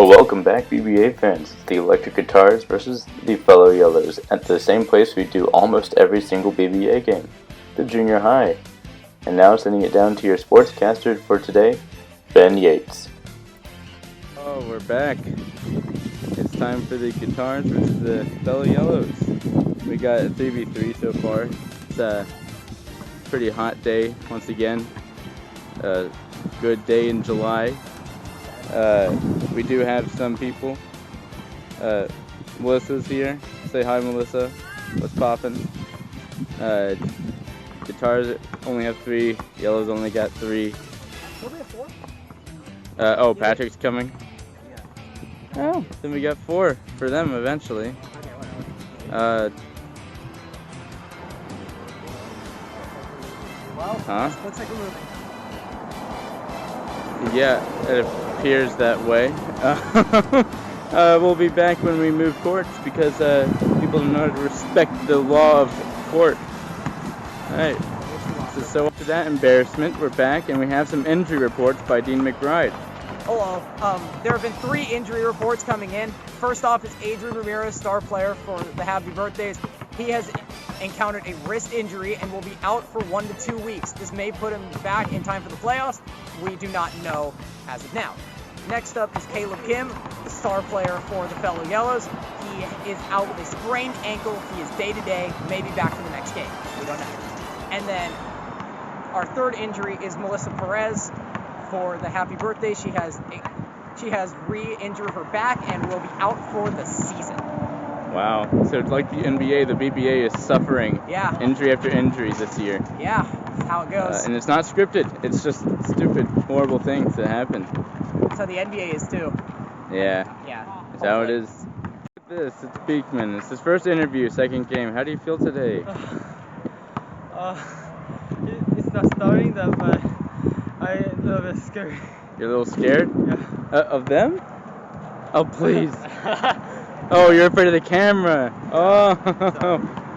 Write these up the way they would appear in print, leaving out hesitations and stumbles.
Well, welcome back, BBA fans. It's the Electric Guitars versus the fellow Yellows at the same place we do almost every single BBA game, the Junior High. And now sending it down to your sportscaster for today, Ben Yates. Oh, we're back. It's time for the Guitars versus the fellow Yellows. We got a 3v3 so far. It's a pretty hot day once again. A good day in July. We do have some people. Melissa's here. Say hi, Melissa. What's poppin'? Guitars only have 3. Yellows only got 3. Don't we have 4? Oh, Patrick's coming. Oh, then we got 4 for them eventually. Huh? Looks like we're moving. Yeah, it appears that way. We'll be back when we move courts because people don't know how to respect the law of court. Alright, so after that embarrassment, we're back and we have some injury reports by Dean McBride. Hello. There have been 3 injury reports coming in. First off is Adrian Ramirez, star player for the Happy Birthdays. He has encountered a wrist injury and will be out for 1 to 2 weeks. This may put him back in time for the playoffs. We do not know as of now. Next up is Caleb Kim, the star player for the fellow Yellows. He is out with a sprained ankle. He is day-to-day, maybe back for the next game. We don't know. And then our third injury is Melissa Perez for the Happy Birthday. She has re-injured her back and will be out for the season. Wow. So like the NBA, the BBA is suffering injury after injury this year. Yeah, that's how it goes. And it's not scripted. It's just stupid, horrible things that happen. That's how the NBA is too. Yeah. Yeah. That's how it is. Look at this. It's Beekman. It's his first interview, second game. How do you feel today? It's not starting that, but I'm a little bit scared. You're a little scared? Yeah. Of them? Oh, please. Oh, you're afraid of the camera. Oh,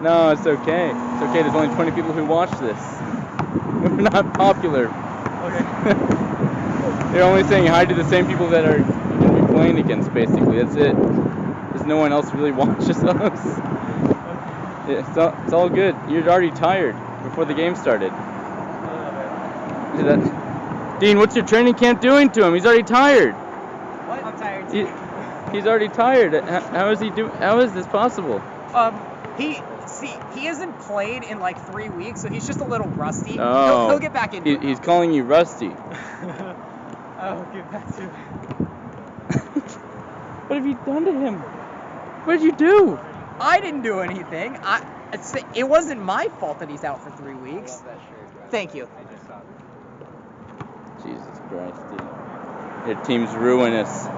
no, it's okay. It's okay. There's only 20 people who watch this. We're not popular. Okay. You're only saying hi to the same people that are going to be playing against, basically. That's it. There's no one else who really watches us. Yeah, it's all good. You're already tired before the game started. Dean, what's your training camp doing to him? He's already tired. What? I'm tired too. He's already tired. How is he doing? How is this possible? He hasn't played in like 3 weeks, so he's just a little rusty. Oh, he'll get back into it. He's calling you rusty. I'll get back to it. What have you done to him? What did you do? I didn't do anything. It wasn't my fault that he's out for 3 weeks. Thank you. Jesus Christ, dude. Your team's ruinous.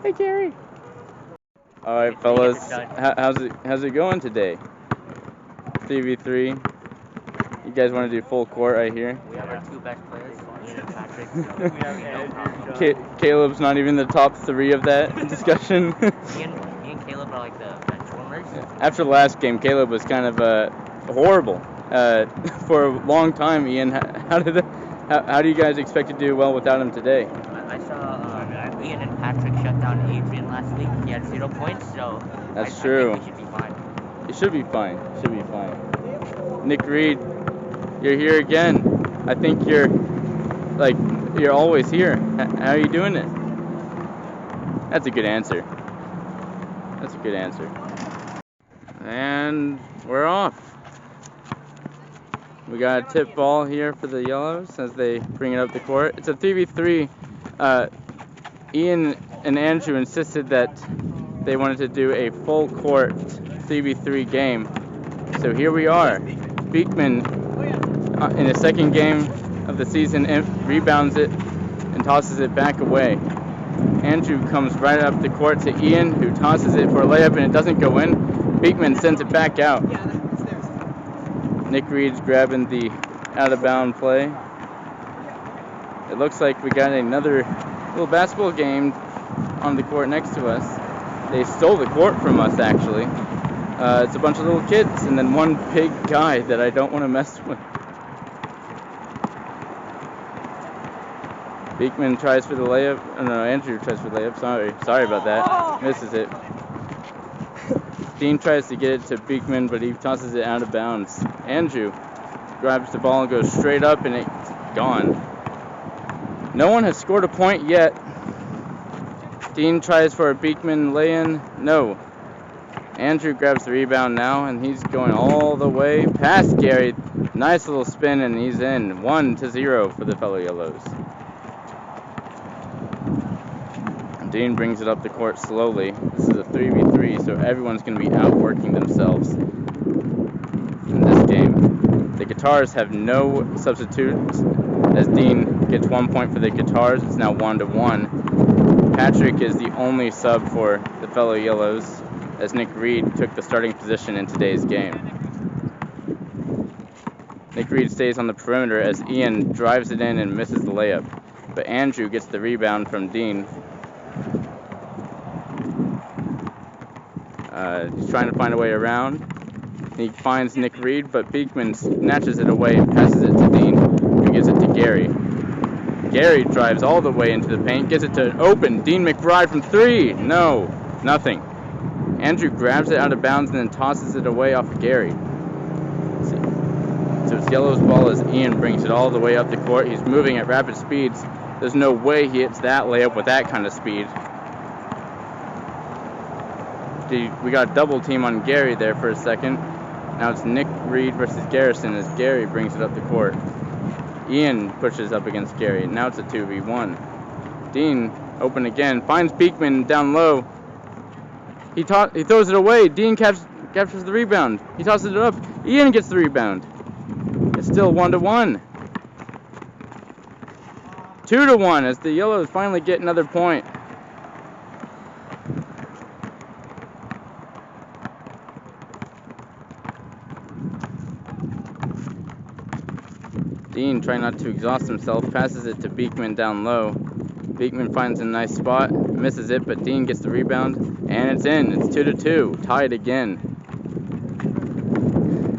Hey, Gary. All right, fellas. How's it going today? 3v3. You guys want to do full court right here? We have our 2 best players, Ian and Patrick. Caleb's not even the top 3 of that discussion. Ian and Caleb are like the bench warmers. After the last game, Caleb was kind of horrible. For a long time, Ian. How do you guys expect to do well without him today? I saw Ian and Patrick shut down Adrian last week. He had 0 points, so that's true. I think we should be fine. It should be fine. Nick Reed, you're here again. I think you're always here. How are you doing it? That's a good answer. And we're off. We got a tip ball here for the Yellows as they bring it up the court. It's a 3v3. Ian and Andrew insisted that they wanted to do a full court 3v3 game. So here we are. Beekman in the second game of the season rebounds it and tosses it back away. Andrew comes right up the court to Ian, who tosses it for a layup and it doesn't go in. Beekman sends it back out. Nick Reed's grabbing the out-of-bound play. It looks like we got another little basketball game on the court next to us. They stole the court from us, actually. It's a bunch of little kids and then one big guy that I don't want to mess with. Beekman tries for the layup. Oh, no, Andrew tries for the layup. Sorry about that. Misses it. Dean tries to get it to Beekman, but he tosses it out of bounds. Andrew grabs the ball and goes straight up, and it's gone. No one has scored a point yet. Dean tries for a Beekman lay-in. No. Andrew grabs the rebound now, and he's going all the way past Gary. Nice little spin, and he's in. 1-0 for the fellow Yellows. Dean brings it up the court slowly. This is a 3v3, so everyone's going to be outworking themselves in this game. The Guitars have no substitutes, as Dean gets 1 point for the Guitars. It's now 1-1. Patrick is the only sub for the fellow Yellows, as Nick Reed took the starting position in today's game. Nick Reed stays on the perimeter as Ian drives it in and misses the layup. But Andrew gets the rebound from Dean. He's trying to find a way around. He finds Nick Reed, but Beekman snatches it away and passes it to Dean, who gives it to Gary. Gary drives all the way into the paint, gets it to open. Dean McBride from 3. No, nothing. Andrew grabs it out of bounds and then tosses it away off of Gary. So it's Yellow's ball as Ian brings it all the way up the court. He's moving at rapid speeds. There's no way he hits that layup with that kind of speed. We got a double team on Gary there for a second. Now it's Nick Reed versus Garrison as Gary brings it up the court. Ian pushes up against Gary. Now it's a 2v1. Dean open again. Finds Beekman down low. He throws it away. Dean captures the rebound. He tosses it up. Ian gets the rebound. It's still 1-1. 2-1 as the Yellows finally get another point. Dean, trying not to exhaust himself, passes it to Beekman down low. Beekman finds a nice spot, misses it, but Dean gets the rebound, and it's in. It's 2-2, tied again.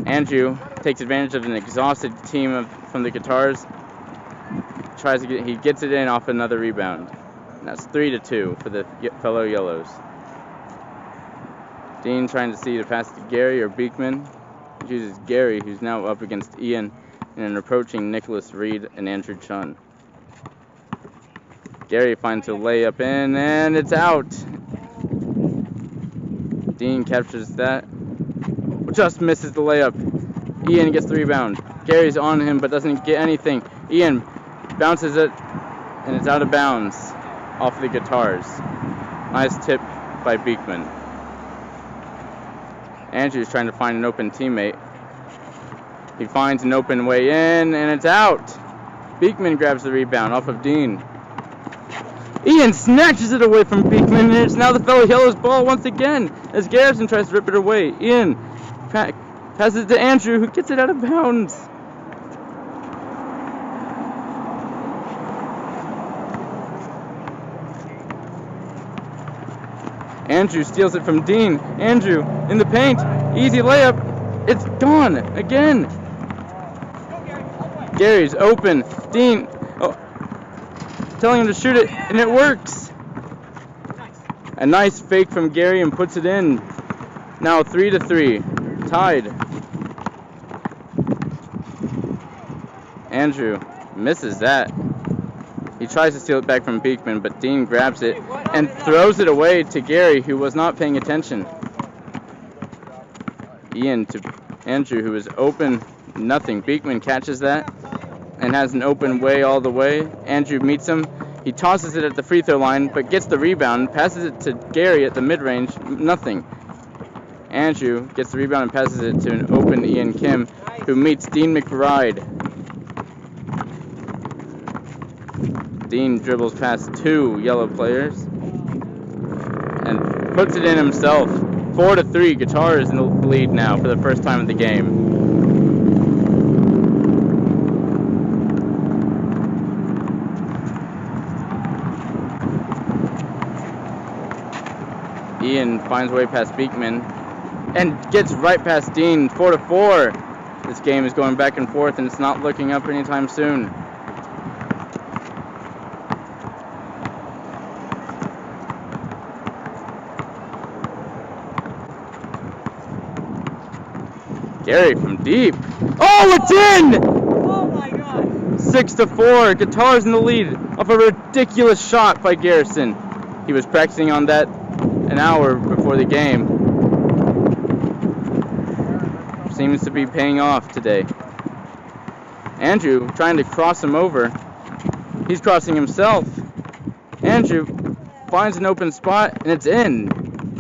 Andrew takes advantage of an exhausted team from the Guitars. He gets it in off another rebound. And that's 3-2 for the fellow Yellows. Dean trying to see to pass to Gary or Beekman. He chooses Gary, who's now up against Ian and an approaching Nicholas Reed and Andrew Chun. Gary finds a layup in, and it's out. Dean captures that. Just misses the layup. Ian gets the rebound. Gary's on him, but doesn't get anything. Ian bounces it, and it's out of bounds off the Guitars. Nice tip by Beekman. Andrew's trying to find an open teammate. He finds an open way in, and it's out. Beekman grabs the rebound off of Dean. Ian snatches it away from Beekman, and it's now the fellow Yellow's ball once again as Garrison tries to rip it away. Ian passes it to Andrew, who gets it out of bounds. Andrew steals it from Dean. Andrew in the paint. Easy layup. It's gone again. Gary's open. Dean telling him to shoot it, and it works. A nice fake from Gary and puts it in. Now 3-3. Tied. Andrew misses that. He tries to steal it back from Beekman, but Dean grabs it and throws it away to Gary, who was not paying attention. Ian to Andrew, who is open. Nothing. Beekman catches that and has an open way all the way. Andrew meets him. He tosses it at the free throw line, but gets the rebound, passes it to Gary at the mid-range. Nothing. Andrew gets the rebound and passes it to an open Ian Kim, who meets Dean McBride. Dean dribbles past 2 Yellow players and puts it in himself. 4-3. Guitars in the lead now for the first time of the game. Ian finds a way past Beekman and gets right past Dean. 4-4. This game is going back and forth, and it's not looking up anytime soon. Gary from deep. Oh, it's in! Oh my God! 6-4. Guitars in the lead off a ridiculous shot by Garrison. He was practicing on that an hour before the game. Seems to be paying off today. Andrew trying to cross him over. He's crossing himself. Andrew finds an open spot, and it's in.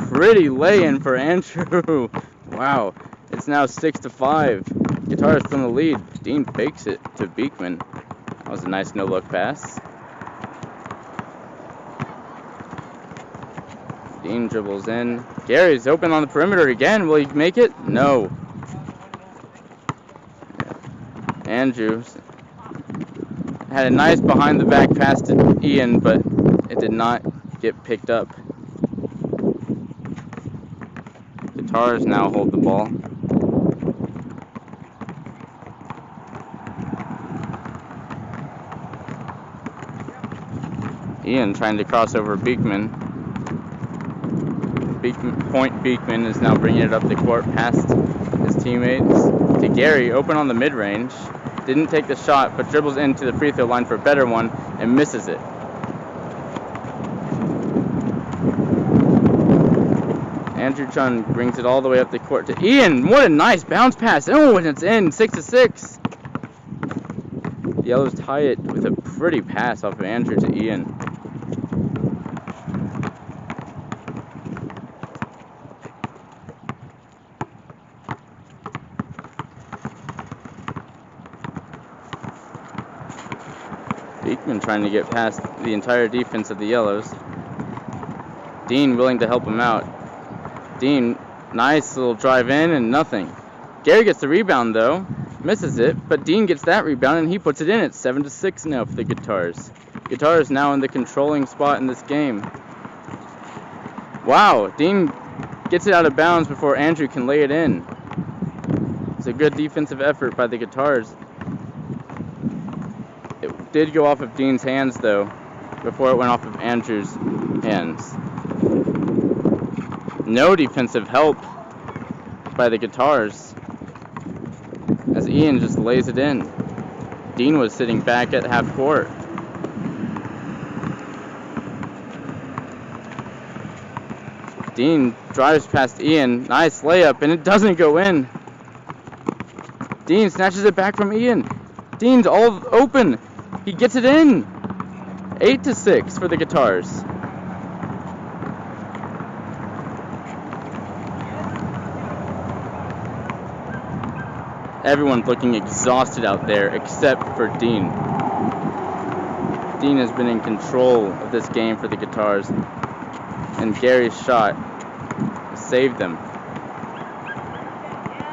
Pretty lay-in for Andrew. Wow. It's now 6-5. Guitar is still in the lead. Dean fakes it to Beekman. That was a nice no-look pass. Dean dribbles in. Gary's open on the perimeter again. Will he make it? No. Andrew had a nice behind-the-back pass to Ian, but it did not get picked up. Guitars now hold the ball. Ian trying to cross over Beekman. Beekman is now bringing it up the court past his teammates to Gary, open on the mid-range. Didn't take the shot, but dribbles into the free throw line for a better one and misses it. Andrew Chun brings it all the way up the court to Ian. What a nice bounce pass. Oh, and it's in. 6-6. The Yellows tie it with a pretty pass off of Andrew to Ian. Beekman trying to get past the entire defense of the Yellows. Dean willing to help him out. Dean, nice little drive in and nothing. Gary gets the rebound though, misses it, but Dean gets that rebound and he puts it in. It's 7-6 now for the Guitars. Guitars now in the controlling spot in this game. Wow, Dean gets it out of bounds before Andrew can lay it in. It's a good defensive effort by the Guitars. It did go off of Dean's hands though, before it went off of Andrew's hands. No defensive help by the Guitars as Ian just lays it in. Dean was sitting back at half court. Dean drives past Ian. Nice layup, and it doesn't go in. Dean snatches it back from Ian. Dean's all open. He gets it in. 8-6 for the Guitars. Everyone's looking exhausted out there except for Dean. Dean has been in control of this game for the Guitars, and Gary's shot saved them.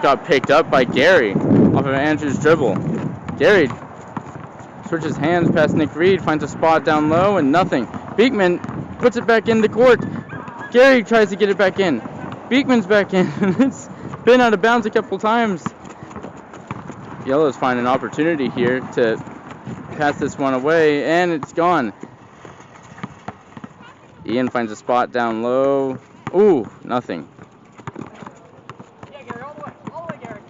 Got picked up by Gary off of Andrew's dribble. Gary switches hands past Nick Reed, finds a spot down low, and nothing. Beekman puts it back in the court. Gary tries to get it back in. Beekman's back in. It's been out of bounds a couple times. Yellows find an opportunity here to pass this one away, and it's gone. Ian finds a spot down low. Ooh, nothing. Yeah, Gary, all the way, Gary.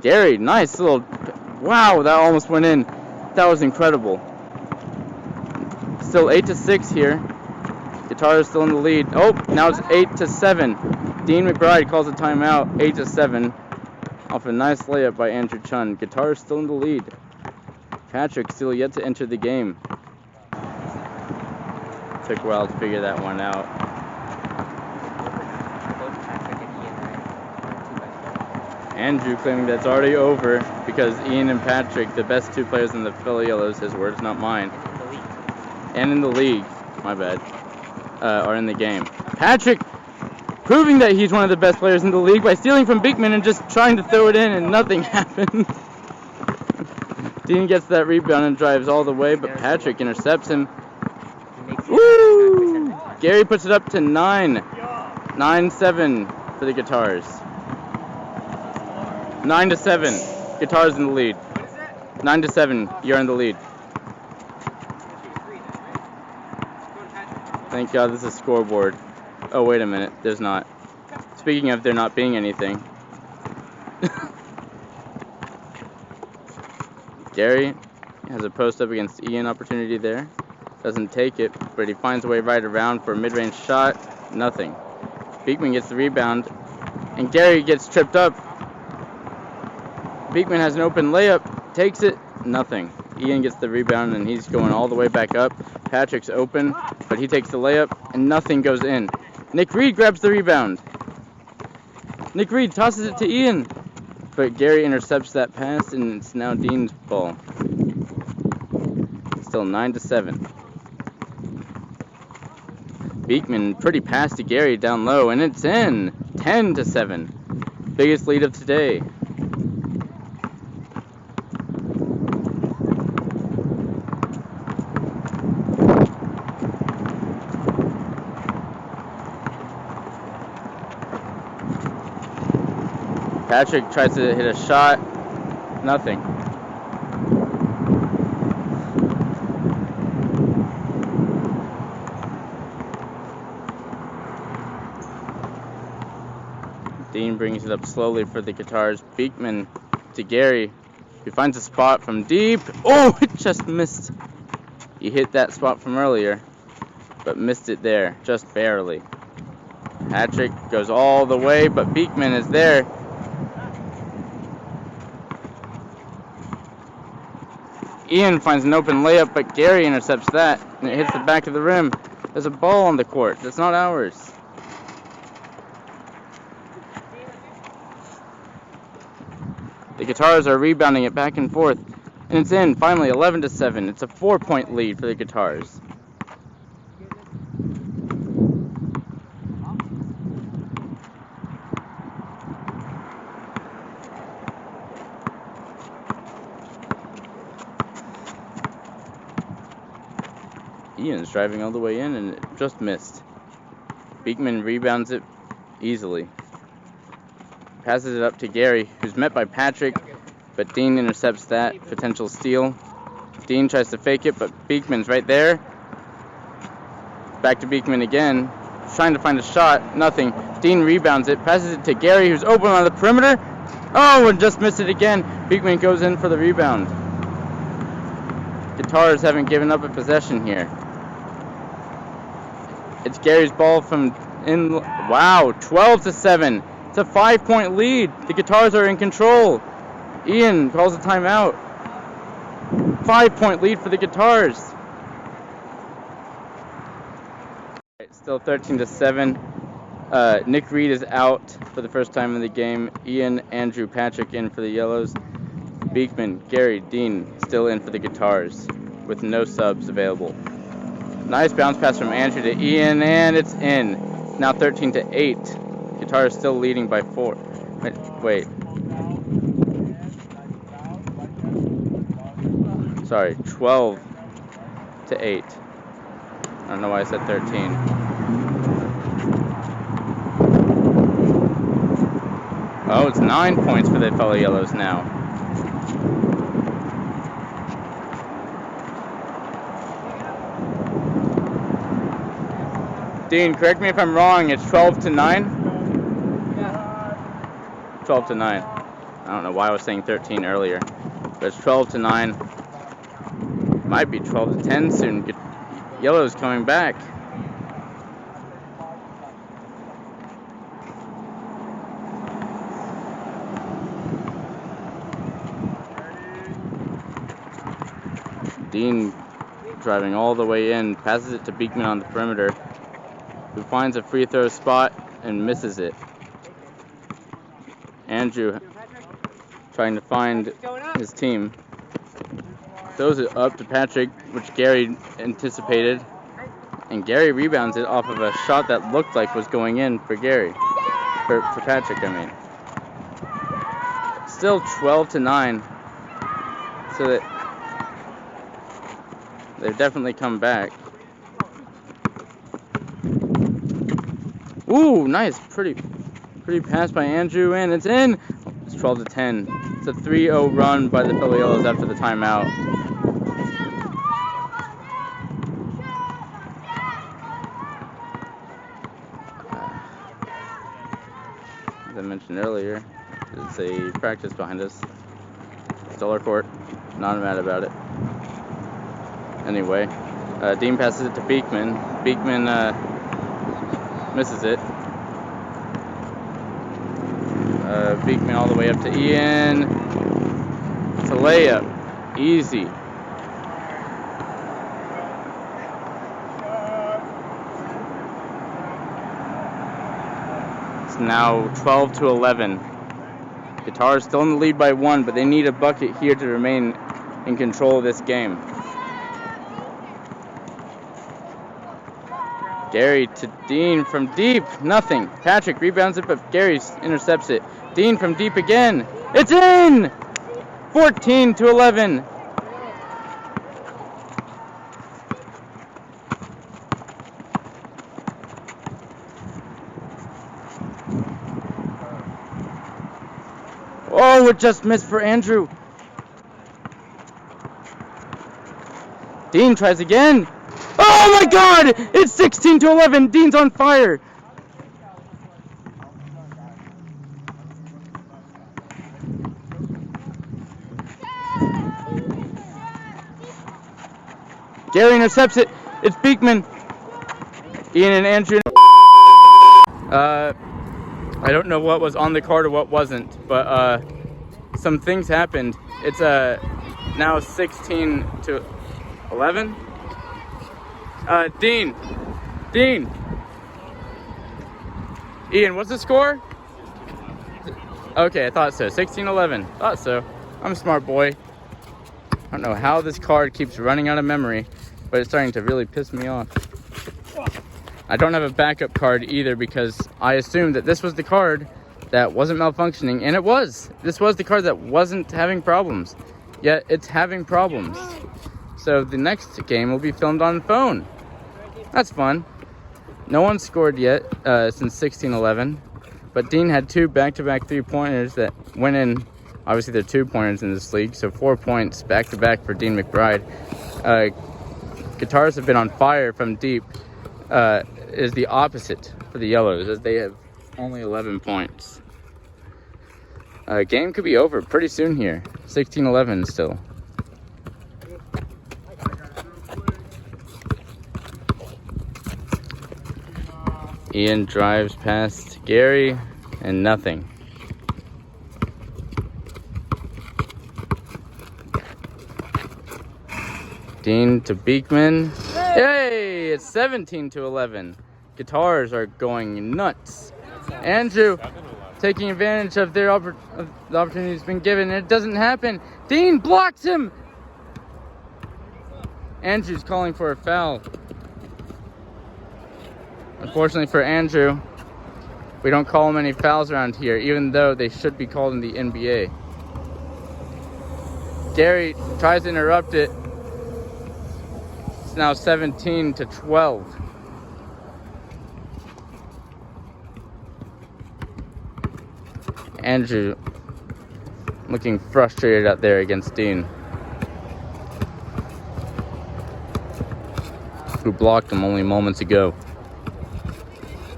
Gary, nice little... Wow, that almost went in. That was incredible. Still 8-6 here. Guitar is still in the lead. Oh, now it's 8-7. Dean McBride calls a timeout. 8-7. Off a nice layup by Andrew Chun. Guitar is still in the lead. Patrick still yet to enter the game. Took a while to figure that one out. Andrew claiming that's already over because Ian and Patrick, the best two players in the Philly Yellows, his words, not mine, and in the league, my bad, are in the game. Patrick proving that he's one of the best players in the league by stealing from Beekman and just trying to throw it in, and nothing happened. Dean gets that rebound and drives all the way, but Patrick intercepts him. Woo! Gary puts it up to 9-7 for the Guitars. 9-7. Guitars in the lead. 9-7. You're in the lead. Thank God this is a scoreboard. Oh, wait a minute. There's not. Speaking of there not being anything, Gary has a post up against Ian opportunity there. Doesn't take it, but he finds a way right around for a mid-range shot. Nothing. Beekman gets the rebound, and Gary gets tripped up. Beekman has an open layup, takes it, nothing. Ian gets the rebound, and he's going all the way back up. Patrick's open, but he takes the layup, and nothing goes in. Nick Reed grabs the rebound. Nick Reed tosses it to Ian, but Gary intercepts that pass, and it's now Dean's ball. Still 9-7. Beekman pretty pass to Gary down low, and it's in. 10-7. Biggest lead of today. Patrick tries to hit a shot. Nothing. Dean brings it up slowly for the Guitars. Beekman to Gary, who finds a spot from deep. Oh, it just missed. He hit that spot from earlier, but missed it there, just barely. Patrick goes all the way, but Beekman is there. Ian finds an open layup, but Gary intercepts that, and it hits the back of the rim. There's a ball on the court. That's not ours. The Guitars are rebounding it back and forth, and it's in, finally, 11-7. It's a 4-point lead for the Guitars. Ian's driving all the way in, and it just missed. Beekman rebounds it easily. Passes it up to Gary, who's met by Patrick, but Dean intercepts that potential steal. Dean tries to fake it, but Beekman's right there. Back to Beekman again, trying to find a shot. Nothing. Dean rebounds it, passes it to Gary, who's open on the perimeter. Oh, and just missed it again. Beekman goes in for the rebound. Guitars haven't given up a possession here. It's Gary's ball from in. Wow, 12-7. It's a 5-point lead. The Guitars are in control. Ian calls a timeout. 5-point lead for the Guitars. Still 13-7. Nick Reed is out for the first time in the game. Ian, Andrew, Patrick in for the Yellows. Beekman, Gary, Dean still in for the Guitars with no subs available. Nice bounce pass from Andrew to Ian, and it's in. Now 13-8. Guitars still leading by 4. Wait. Sorry, 12-8. I don't know why I said 13. Oh, it's 9 points for the fellow Yellows now. Dean, correct me if I'm wrong, it's 12-9? 12-9. I don't know why I was saying 13 earlier, but it's 12-9. Might be 12-10 soon. Yellow's coming back. Dean driving all the way in, passes it to Beekman on the perimeter, who finds a free throw spot and misses it. Andrew trying to find his team. Throws it up to Patrick, which Gary anticipated. And Gary rebounds it off of a shot that looked like was going in for Gary. For Patrick, I mean. Still 12-9. So that they've definitely come back. Ooh, nice. Pretty pass by Andrew, and it's in. It's 12-10. It's a 3-0 run by the Philly Yellows after the timeout. As I mentioned earlier, It's a practice behind us. Stole our court. Not mad about it. Anyway, Dean passes it to Beekman. Beekman misses it. Beekman all the way up to Ian. It's a layup. Easy. It's now 12-11. Guitars still in the lead by 1, but they need a bucket here to remain in control of this game. Gary to Dean from deep. Nothing. Patrick rebounds it, but Gary intercepts it. Dean from deep again. It's in! 14-11. Oh, it just missed for Andrew. Dean tries again. Oh my God! It's 16-11. Dean's on fire. Gary intercepts it. It's Beekman. Ian and Andrew. I don't know what was on the card or what wasn't, but some things happened. It's now 16-11. Dean. Ian, what's the score? Okay, I thought so. 16-11. Thought so. I'm a smart boy. I don't know how this card keeps running out of memory, but it's starting to really piss me off. I don't have a backup card either because I assumed that this was the card that wasn't malfunctioning, and it was. This was the card that wasn't having problems, yet it's having problems. So the next game will be filmed on phone. That's fun. No one scored yet since 16-11, but Dean had 2 back-to-back 3-pointers that went in. Obviously, there are 2 pointers in this league, so 4 points back-to-back for Dean McBride. Guitars have been on fire from deep. Is the opposite for the Yellows, as they have only 11 points. Game could be over pretty soon here. 16-11 still. Ian drives past Gary and nothing. Dean to Beekman. Yay! It's 17-11. Guitars are going nuts. Andrew taking advantage of the opportunity that's been given, and it doesn't happen. Dean blocks him. Andrew's calling for a foul. Unfortunately for Andrew, we don't call him any fouls around here, even though they should be called in the NBA. Gary tries to interrupt it. It's now 17-12. Andrew looking frustrated out there against Dean, who blocked him only moments ago.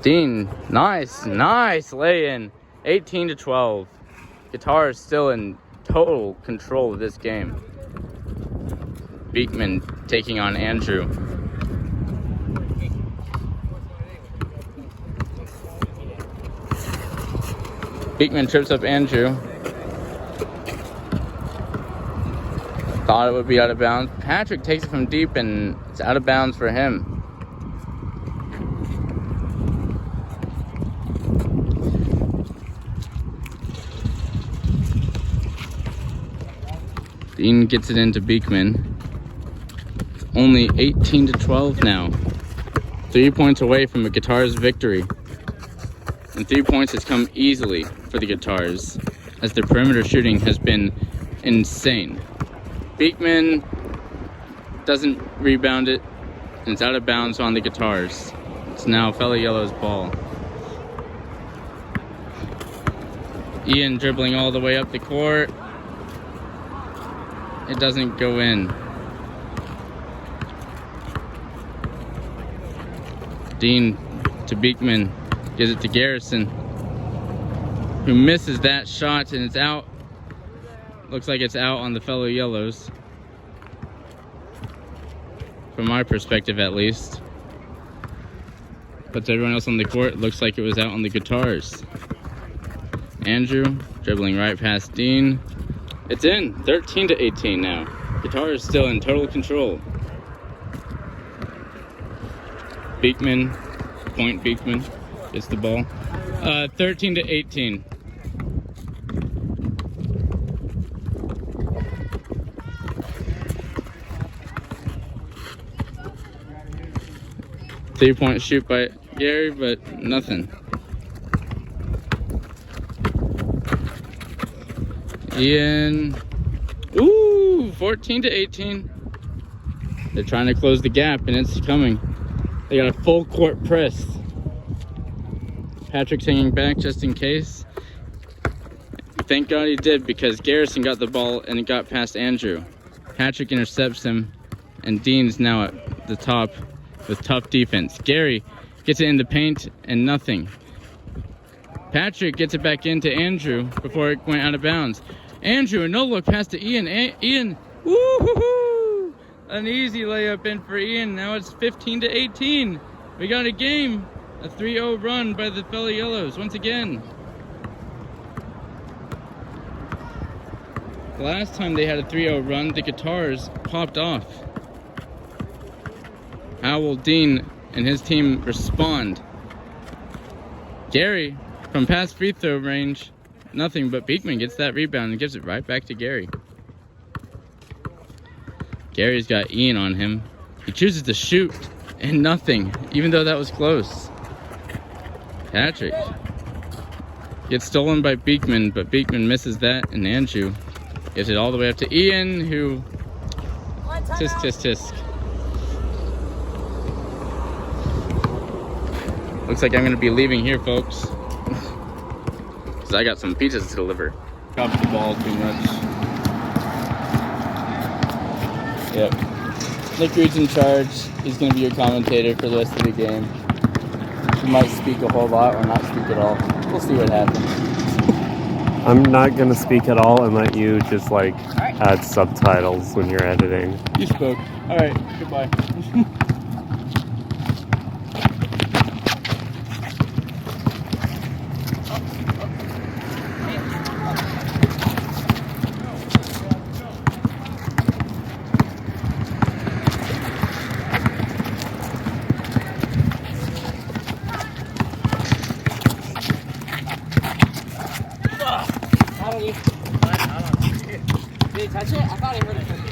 Dean, nice lay-in. 18-12. Guitar is still in total control of this game. Beekman taking on Andrew. Beekman trips up Andrew. Thought it would be out of bounds. Patrick takes it from deep and it's out of bounds for him. Dean gets it into Beekman. It's only 18-12 now. 3 points away from a Guitars victory. And 3 points has come easily for the Guitars, as their perimeter shooting has been insane. Beekman doesn't rebound it, and it's out of bounds on the Guitars. It's now fellow Yellow's ball. Ian dribbling all the way up the court. It doesn't go in. Dean to Beekman. Gives it to Garrison. who misses that shot, and it's out. Looks like it's out on the fellow yellows. From my perspective, at least. But to everyone else on the court, it looks like it was out on the guitars. Andrew dribbling right past Dean. It's in, 13-18 now. Guitar is still in total control. Beekman, point Beekman, gets the ball. 13-18. Three-point shoot by Gary, but nothing. Ian, ooh, 14-18. They're trying to close the gap, and it's coming. They got a full court press. Patrick's hanging back just in case. Thank God he did, because Garrison got the ball and it got past Andrew. Patrick intercepts him, and Dean's now at the top with tough defense. Gary gets it in the paint and nothing. Patrick gets it back into Andrew before it went out of bounds. Andrew, a no look pass to Ian. Ian, woo-hoo-hoo! An easy layup in for Ian. Now it's 15-18. We got a game. A 3-0 run by the fellow Yellows once again. The last time they had a 3-0 run, the guitars popped off. How will Dean and his team respond? Gary, from past free throw range, nothing, but Beekman gets that rebound and gives it right back to Gary. Gary's got Ian on him. He chooses to shoot, and nothing, even though that was close. Patrick gets stolen by Beekman, but Beekman misses that, and Andrew gets it all the way up to Ian, who tisk tisk tisk. Looks like I'm gonna be leaving here, folks, because I got some pizzas to deliver. Dropped the ball too much. Yep. Nick Reed's in charge. He's gonna be your commentator for the rest of the game. He might speak a whole lot or not speak at all. We'll see what happens. I'm not gonna speak at all and let you just like add subtitles when you're editing. You spoke. All right. Goodbye. Did he touch it? I thought I heard it touch it.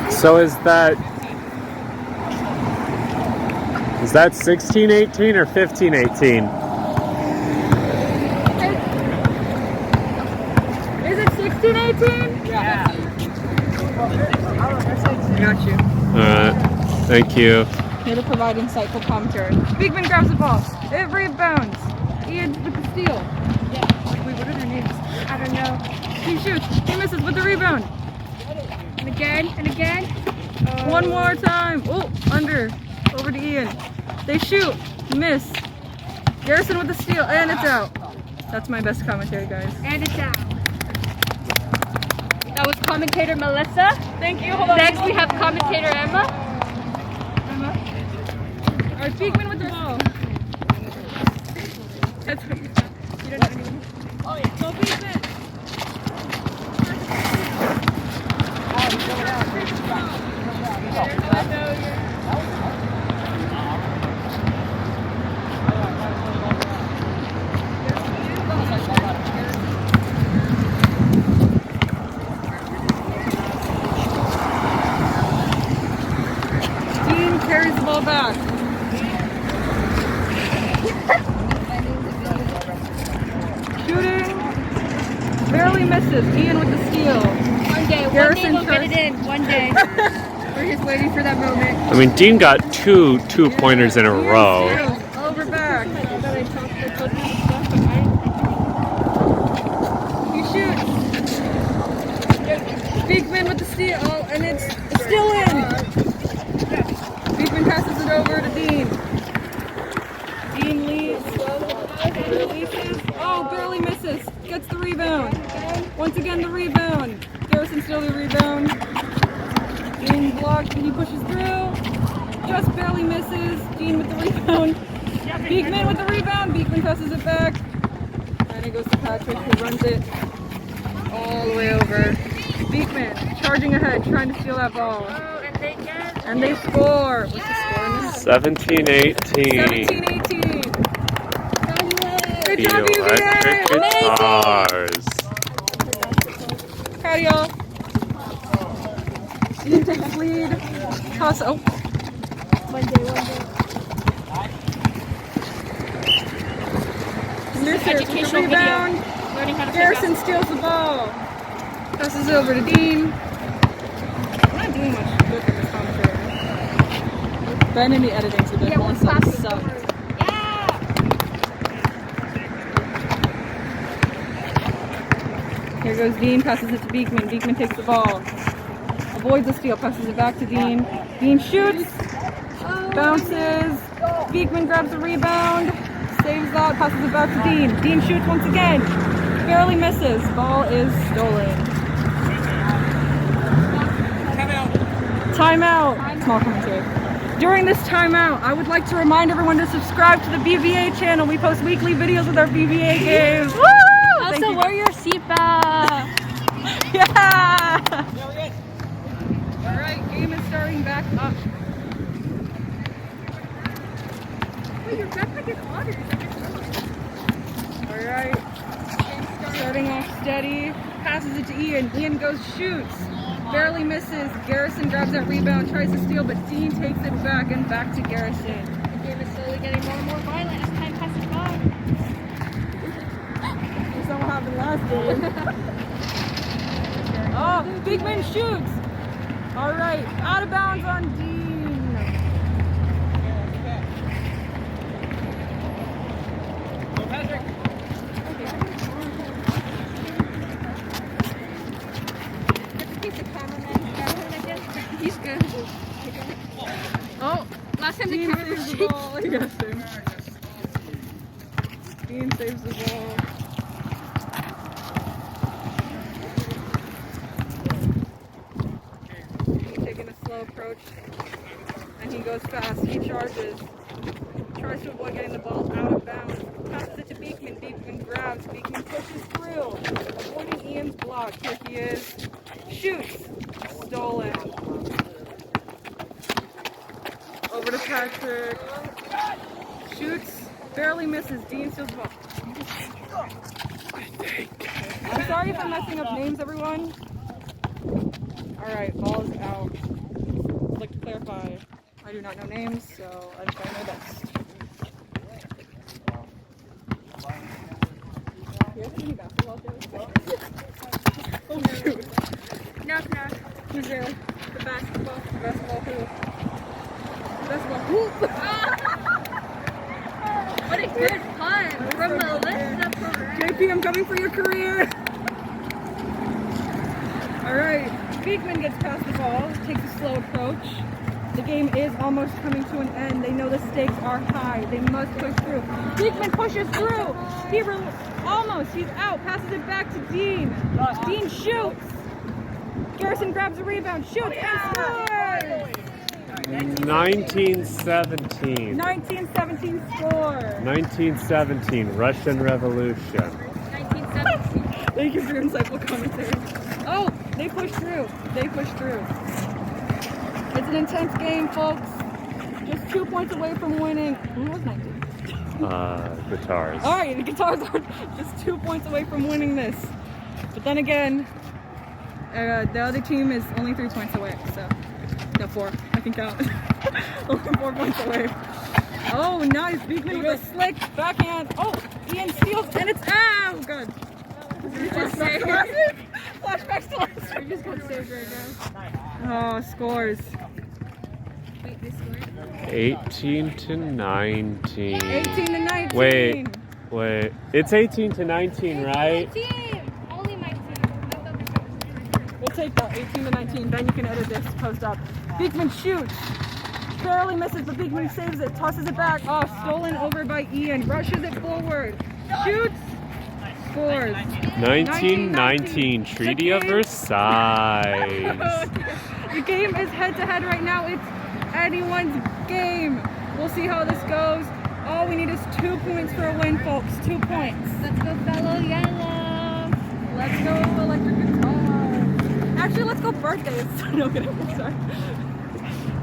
So is that 16-18 or 15-18? Is it 16-18? Yeah. I got you. Alright, thank you. Here to provide insightful commentary. Beekman grabs the ball. It rebounds. Ian with the steal. Yeah. Wait, what are their names? I don't know. He shoots. He misses with the rebound. And again, and again. One more time. Oh, under. Over to Ian. They shoot. Miss. Garrison with the steal. And it's out. That's my best commentary, guys. And it's out. That was commentator Melissa. Thank you. Hold on. Next we have commentator Emma. All right, Beekman with the ball. That's what you don't know anyone. Oh, yeah. Go Beekman. ball back. Shooting. Barely misses. Ian with the steal. One day we'll get it in. One day. We're just waiting for that moment. I mean, Dean got two pointers in a row. Over back. He shoots. Beekman with the steal. Oh, and it's still in. Beekman passes it over to Dean. Dean leads. Releases. Oh, barely misses. Gets the rebound. Once again, the rebound. Garrison still the rebound. Dean blocks and he pushes through. Just barely misses. Dean with the rebound. Beekman with the rebound. Beekman passes it back. And it goes to Patrick, who runs it all the way over. Beekman charging ahead, trying to steal that ball. And they score. What's the score in this? 17-18. 17-18. Good The job, Electric BBA. Guitars. Proud of y'all. Dean takes lead. Toss. Oh. One day. Educational Rebound. video. Learning how to play Garrison steals the ball. Passes it over to Dean. I'm not doing much good for this commentary. Ben in the editing, so the one song sucked. Here goes Dean, passes it to Beekman. Beekman takes the ball. Avoids the steal, passes it back to Dean. Dean shoots. Bounces. Beekman grabs the rebound. Saves that, passes it back to Dean. Dean shoots once again. Barely misses. Ball is stolen. Timeout. Small commentary. During this timeout, I would like to remind everyone to subscribe to the BBA channel. We post weekly videos with our BBA games. Woo! Also, wear your seatbelt. Yeah! Alright, game is starting back up. Wait, your backpack is hotter. Alright. Starting off steady. Passes it to Ian. Ian goes, shoots. Barely misses. Garrison grabs that rebound, tries to steal, but Dean takes it back and back to Garrison. The game is slowly getting more and more violent as time passes by. That's not what happened last game. Oh, Beekman shoots. Alright, out of bounds on Dean. He's good. Oh, last time the Dean camera saves was the ball. Yes, Dean saves the ball. Dean taking a slow approach, and he goes fast. He charges. Tries to avoid getting the ball out of bounds. Passes it to Beekman. Beekman grabs. Beekman pushes through. Avoiding Ian's block. Here he is. Shoots. Stolen. Over to Patrick. Shoots. Barely misses. Dean steals the ball. I'm sorry if I'm messing up names, everyone. Alright, ball is out. I'd like to clarify, I do not know names, so I'm trying my best. You guys have any basketball jokes? Oh shoot. Knock, knock. Who's there? The basketball. The basketball who? The basketball hoop! What a good pun from Melissa. JP, I'm coming for your career! Alright, Beekman gets past the ball, takes a slow approach. The game is almost coming to an end. They know the stakes are high. They must push through. Beekman pushes through. Almost. He's out. Passes it back to Dean. Dean shoots. Garrison grabs the rebound. Shoots and scores. 1917. 1917 score. 1917, Russian Revolution. 1917. Thank you for your insightful commentary. Oh, they push through. It's an intense game, folks. Just 2 points away from winning. Who was 19? Guitars. All right, the Guitars are just 2 points away from winning this. But then again, the other team is only 3 points away. So, no, 4. can count. Only 4 points away. Oh, nice. Beekman with a slick backhand. Oh, Ian steals, and it's out. Good. Flashbacks to last week. Flashbacks to last week. We just got saved right now. Oh, scores. Wait, they scored? 18 to 19. 18 to 19. Wait. It's 18 to 19, right? My team. Only my team. We'll take that. 18 to 19. Then you can edit this post up. Beekman shoots. Barely misses, but Beekman saves it. Tosses it back. Oh, stolen over by Ian. Rushes it forward. Shoots. Scores. 19-19. Treaty of Versailles. The game is head-to-head right now. It's anyone's game. We'll see how this goes. All we need is 2 points for a win, folks. 2 points. Let's go, fellow yellow. Let's go electric guitar. Actually, let's go birthdays. No kidding. Sorry.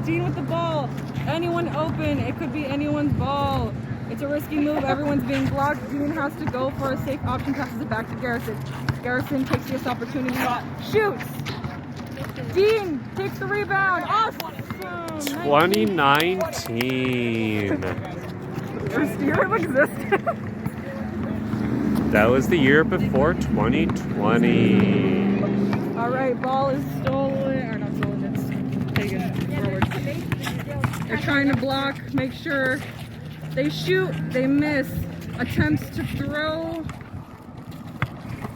Dean with the ball. Anyone open. It could be anyone's ball. It's a risky move. Everyone's being blocked. Dean has to go for a safe option. Passes it back to Garrison. Garrison takes this opportunity. Shoots. Dean takes the rebound. Awesome. 2019. First year of existence. That was the year before 2020. All right, ball is stolen. Or not stolen, it's taken forward. They're trying to block, make sure. They shoot, they miss. Attempts to throw.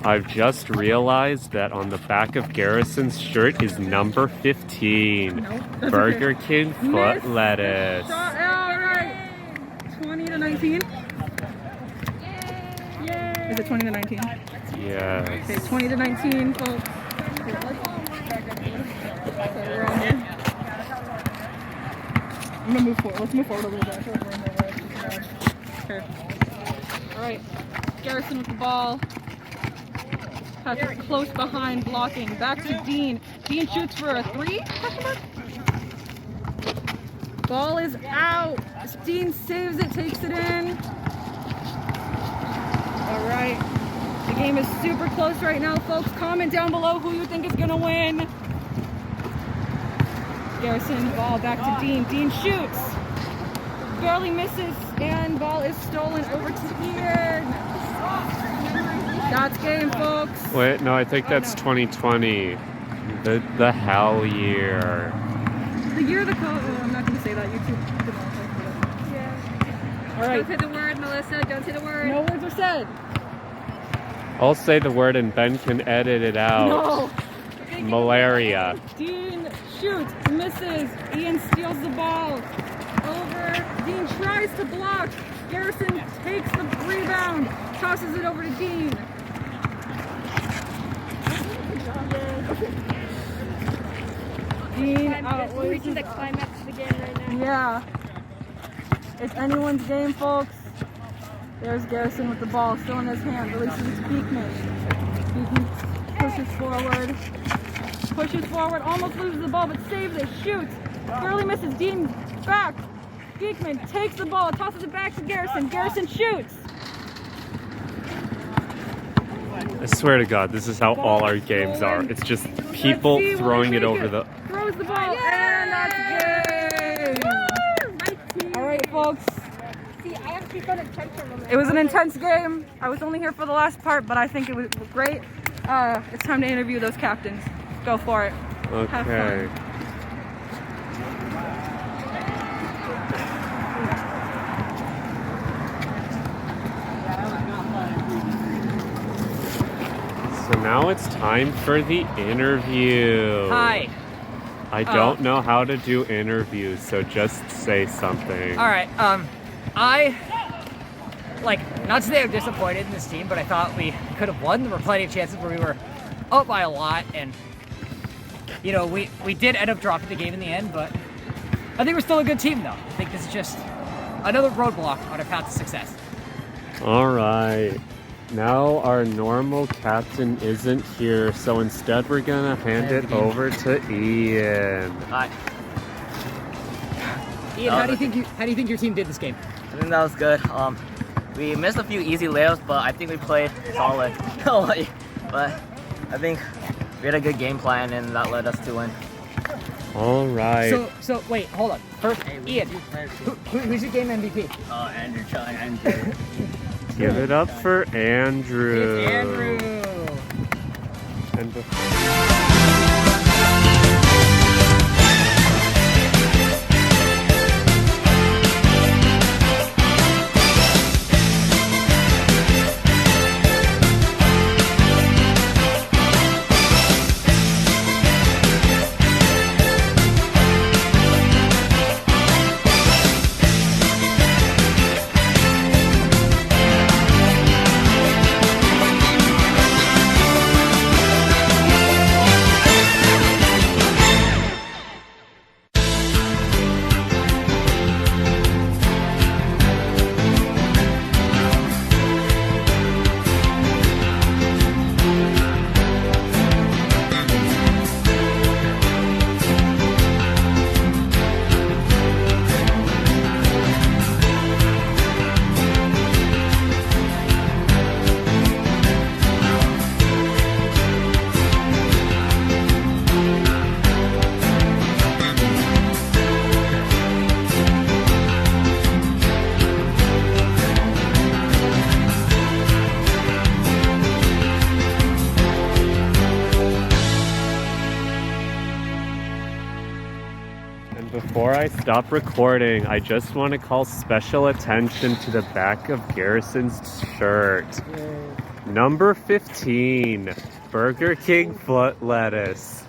I've just realized that on the back of Garrison's shirt is number 15. Nope, that's Burger okay. King foot Miss. lettuce. Shot, all right. 20 to 19. Is it 20 to 19? Yes. Okay, 20 to 19, folks. I'm gonna move forward. Let's move forward a little bit. Okay. All right. Garrison with the ball. Patrick close behind, blocking. Back to Dean. Dean shoots for a 3? Ball is out. Dean saves it, takes it in. All right. The game is super close right now, folks. Comment down below who you think is gonna win. Garrison, ball back to Dean. Dean shoots. Barely misses, and ball is stolen over to Ian. That's game, folks. Wait, no, I think that's 2020. The hell year. The year of the I'm not gonna say that. YouTube. Yeah. All right. Don't say the word, Melissa. Don't say the word. No words are said. I'll say the word and Ben can edit it out. No. Malaria. Dean shoots, misses. Ian steals the ball. Over. Dean tries to block. Garrison takes the rebound. Tosses it over to Dean. Dean We're reaching the climax of the game right now. Yeah. It's anyone's game, folks. There's Garrison with the ball still in his hand. Releases it to Beekman. Beekman pushes forward, almost loses the ball, but saves it, shoots, barely misses. Dean back. Beekman takes the ball, tosses it back to Garrison. Garrison shoots. I swear to God, this is how all our games are. It's just people throwing it over the... Throws the ball, and that's game. My team. All right, folks. See, I actually got a tension on It was an intense game. I was only here for the last part, but I think it was great. It's time to interview those captains. Go for it. Have Okay. fun. So now it's time for the interview. Hi. I don't know how to do interviews, so just say something. All right. Not to say I'm disappointed in this team, but I thought we could have won. There were plenty of chances where we were up by a lot, and we did end up dropping the game in the end. But I think we're still a good team, though. I think this is just another roadblock on our path to success. All right. Now our normal captain isn't here, so instead we're gonna hand it over to Ian. Hi. Ian, how do you think your team did this game? I think that was good. We missed a few easy layups, but I think we played solid. But I think we had a good game plan, and that led us to win. All right. So wait, hold on. First, Ian, who's your game MVP? Andrew, Andrew. Give it up for Andrew. It's Andrew. And before I stop recording, I just want to call special attention to the back of Garrison's shirt. Number 15, Burger King foot lettuce.